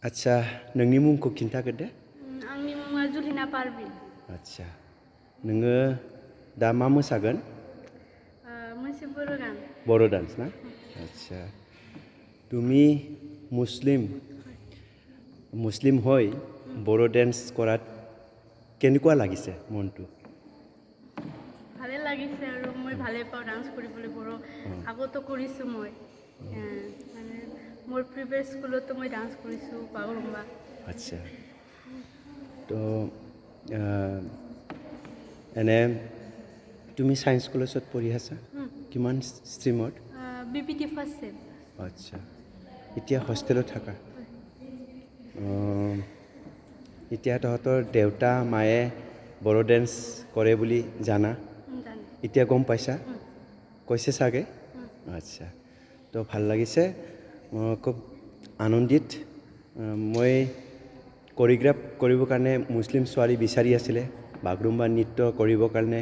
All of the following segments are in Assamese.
आच्छा नोंनि मुंखौ खिन्थाग्रोदो आंनि मुङा जुलिना पारबेन आच्छा नोङो दा मा मोसागोन मोनसे बर' गान বড়ো ডান্স না আচ্ছা তুমি মুছলিম হৈ বড়ো ডান্স কৰাত কেনেকুৱা লাগিছে মনটো ভালে লাগিছে আৰু মই ভালে পাওঁ ডান্স কৰিবলৈ বড়ো আগতো কৰিছোঁ মই মানে মোৰ প্ৰিভিয়াছ স্কুলতো মই ডান্স কৰিছোঁ বাগৰুম্বা আচ্ছা তো এনে তুমি সায়েন্স কলেজত পঢ়ি আছা কিমান ষ্ট্ৰীমত বিপিটি ফাৰ্ষ্ট ছেম আচ্ছা এতিয়া হোষ্টেলত থাকা এতিয়া তহঁতৰ দেউতা মায়ে বড়ো ডেন্স কৰে বুলি জানা এতিয়া গম পাইছা কৈছে চাগে আচ্ছা তো ভাল লাগিছে খুব আনন্দিত মই কোৰিওগ্ৰাফ কৰিবৰ কাৰণে মুছলিম ছোৱালী বিচাৰি আছিলে বাগৰুম্বা নৃত্য কৰিবৰ কাৰণে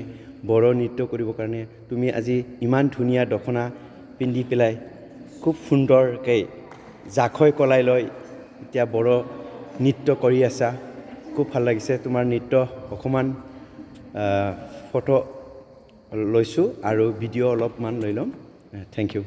বড়ো নৃত্য কৰিবৰ কাৰণে তুমি আজি ইমান ধুনীয়া দখনা পিন্ধি পেলাই খুব সুন্দৰকৈ জাখৈ কলাই লৈ এতিয়া বড়ো নৃত্য কৰি আছা খুব ভাল লাগিছে তোমাৰ নৃত্য অকণমান ফটো লৈছোঁ আৰু ভিডিঅ' অলপমান লৈ ল'ম থেংক ইউ